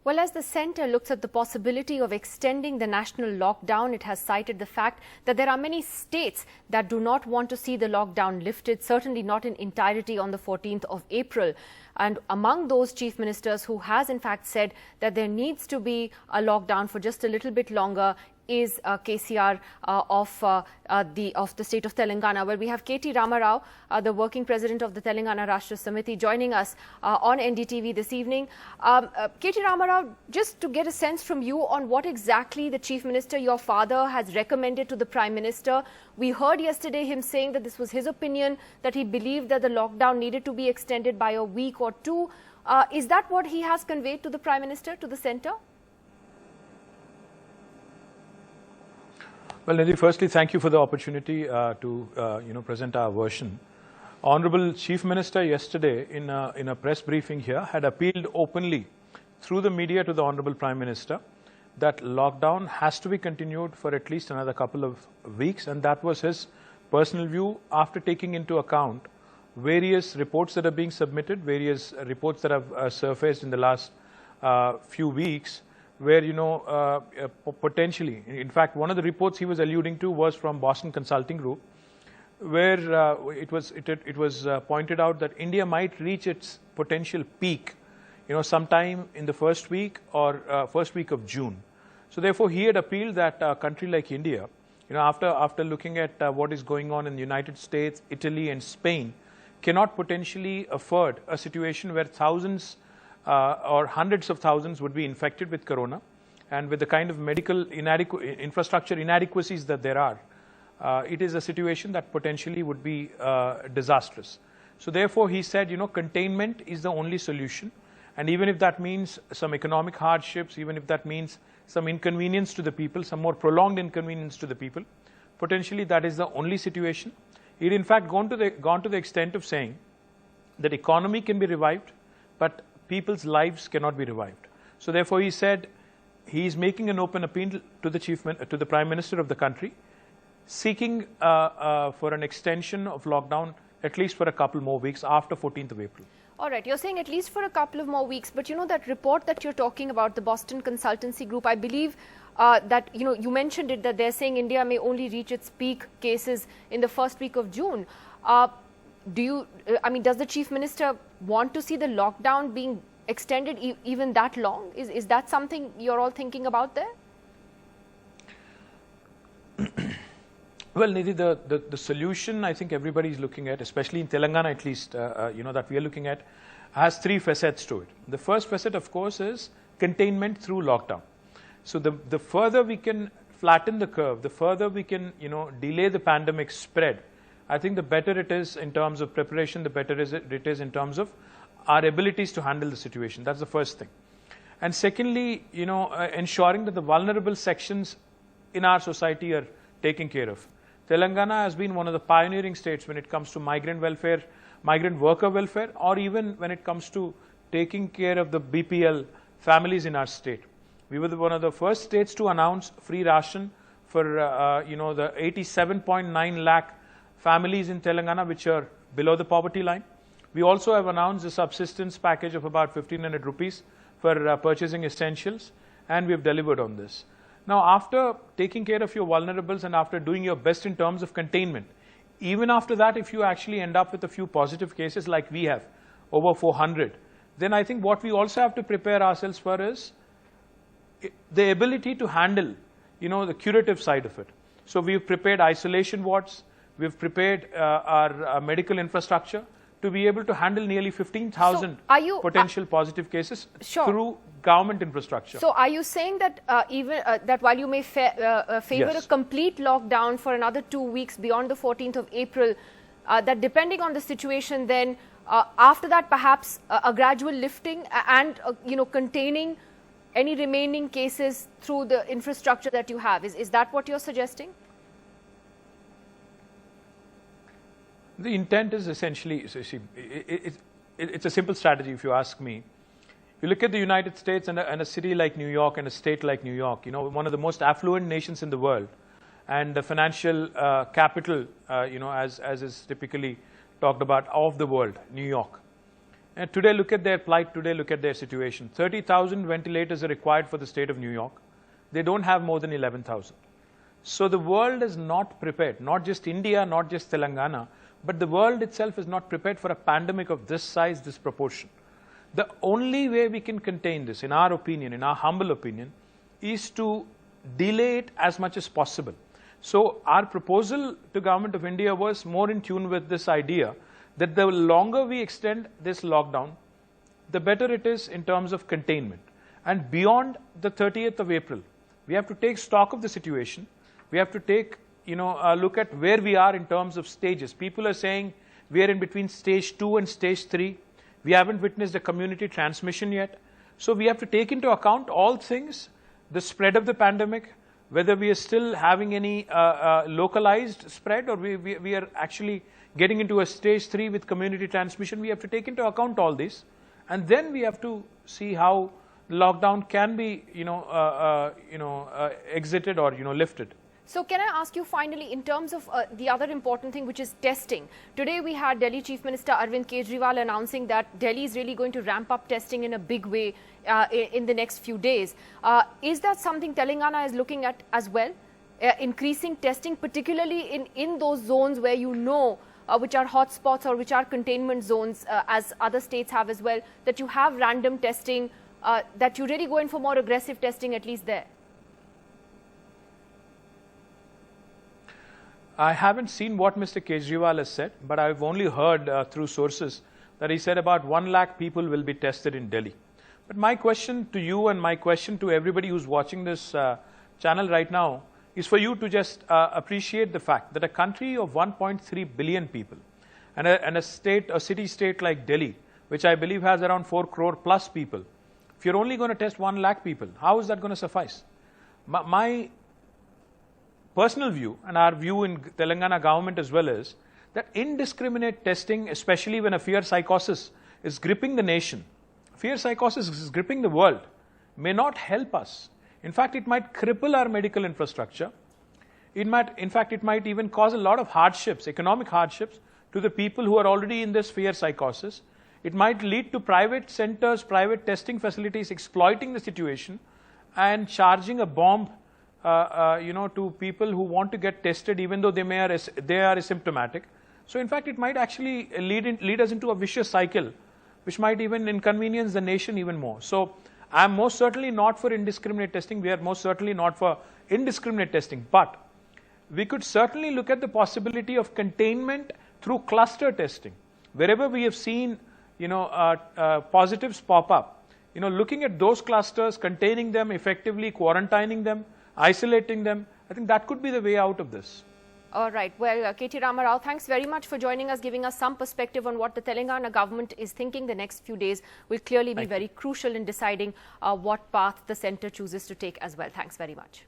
Well, as the centre looks at the possibility of extending the national lockdown, it has cited the fact that there are many states that do not want to see the lockdown lifted, certainly not in entirety on the 14th of April. And among those chief ministers who has in fact said that there needs to be a lockdown for just a little bit longer is KCR of the state of Telangana, where we have Rama Rao, the working president of the Telangana Rashtra Samiti, joining us on NDTV this evening. Rama Rao, just to get a sense from you on what exactly the chief minister, your father, has recommended to the prime minister. We heard yesterday him saying that this was his opinion, that he believed that the lockdown needed to be extended by a week or two. Is that what he has conveyed to the prime minister, to the centre? Well, Nidhi, firstly, thank you for the opportunity to present our version. Honorable Chief Minister yesterday in a press briefing here had appealed openly through the media to the Honorable Prime Minister that lockdown has to be continued for at least another couple of weeks, and that was his personal view after taking into account various reports that are being submitted, various reports that have surfaced in the last few weeks, where, potentially, in fact, one of the reports he was alluding to was from Boston Consulting Group, where it was pointed out that India might reach its potential peak, sometime in the first week or first week of June. So therefore, he had appealed that a country like India, after looking at what is going on in the United States, Italy and Spain, cannot potentially afford a situation where thousands or hundreds of thousands would be infected with corona, and with the kind of medical infrastructure inadequacies that there are, it is a situation that potentially would be disastrous. So therefore, he said, containment is the only solution, and even if that means some economic hardships, even if that means some inconvenience to the people, some more prolonged inconvenience to the people, potentially that is the only situation. He'd in fact gone to the extent of saying that economy can be revived, but people's lives cannot be revived. So therefore, he said he is making an open appeal to the Prime Minister of the country, seeking for an extension of lockdown at least for a couple more weeks after 14th of April. All right, you're saying at least for a couple of more weeks, but that report that you're talking about, the Boston Consultancy Group, I believe that, you mentioned it, that they're saying India may only reach its peak cases in the first week of June. Does the Chief Minister want to see the lockdown being extended even that long? Is that something you're all thinking about there? Well, Nidhi, the solution I think everybody is looking at, especially in Telangana at least, that we are looking at, has three facets to it. The first facet, of course, is containment through lockdown. So the further we can flatten the curve, the further we can, delay the pandemic spread, I think the better it is in terms of preparation, the better it is in terms of our abilities to handle the situation. That's the first thing. And secondly, ensuring that the vulnerable sections in our society are taken care of. Telangana has been one of the pioneering states when it comes to migrant welfare, migrant worker welfare, or even when it comes to taking care of the BPL families in our state. We were one of the first states to announce free ration for, the 87.9 lakh families in Telangana which are below the poverty line. We also have announced a subsistence package of about 1,500 rupees for purchasing essentials, and we have delivered on this. Now, after taking care of your vulnerables and after doing your best in terms of containment, even after that, if you actually end up with a few positive cases like we have, over 400, then I think what we also have to prepare ourselves for is the ability to handle, the curative side of it. So we've prepared isolation wards, we've prepared our medical infrastructure to be able to handle nearly 15,000 potential positive cases through government infrastructure. So are you saying that that while you may favor a complete lockdown for another 2 weeks beyond the 14th of April, that depending on the situation then, after that perhaps a gradual lifting and, containing any remaining cases through the infrastructure that you have? Is that what you're suggesting? The intent is essentially, it's a simple strategy if you ask me. You look at the United States and a city like New York and a state like New York, one of the most affluent nations in the world, and the financial capital, as is typically talked about, of the world, New York. And today, look at their plight. Today, look at their situation. 30,000 ventilators are required for the state of New York. They don't have more than 11,000. So the world is not prepared, not just India, not just Telangana, but the world itself is not prepared for a pandemic of this size, this proportion. The only way we can contain this, in our opinion, in our humble opinion, is to delay it as much as possible. So our proposal to Government of India was more in tune with this idea that the longer we extend this lockdown, the better it is in terms of containment. And beyond the 30th of April, we have to take stock of the situation. We have to take, look at where we are in terms of stages. People are saying we are in between stage 2 and stage 3. We haven't witnessed a community transmission yet. So we have to take into account all things, the spread of the pandemic, whether we are still having any localized spread or we are actually getting into a stage 3 with community transmission. We have to take into account all this. And then we have to see how lockdown can be, exited or, lifted. So can I ask you finally, in terms of the other important thing, which is testing. Today we had Delhi Chief Minister Arvind Kejriwal announcing that Delhi is really going to ramp up testing in a big way in the next few days. Is that something Telangana is looking at as well? Increasing testing, particularly in those zones where which are hotspots or which are containment zones, as other states have as well, that you have random testing, that you really go in for more aggressive testing, at least there? I haven't seen what Mr. Kejriwal has said, but I've only heard through sources that he said about 1 lakh people will be tested in Delhi. But my question to you and my question to everybody who's watching this channel right now is for you to just appreciate the fact that a country of 1.3 billion people and a city-state like Delhi, which I believe has around 4 crore plus people, if you're only going to test 1 lakh people, how is that going to suffice? My personal view and our view in Telangana government as well is that indiscriminate testing, especially when a fear psychosis is gripping the nation, fear psychosis is gripping the world, may not help us. In fact, it might cripple our medical infrastructure. In fact, it might even cause a lot of hardships, economic hardships, to the people who are already in this fear psychosis. It might lead to private centers, private testing facilities exploiting the situation and charging a bomb to people who want to get tested even though they are asymptomatic. So in fact, it might actually lead us into a vicious cycle, which might even inconvenience the nation even more. So I'm most certainly not for indiscriminate testing. We are most certainly not for indiscriminate testing. But we could certainly look at the possibility of containment through cluster testing. Wherever we have seen, positives pop up, looking at those clusters, containing them effectively, quarantining them, isolating them, I think that could be the way out of this. All right. Well, KT Rama Rao, thanks very much for joining us, giving us some perspective on what the Telangana government is thinking. The next few days will clearly be very crucial in deciding what path the centre chooses to take as well. Thanks very much.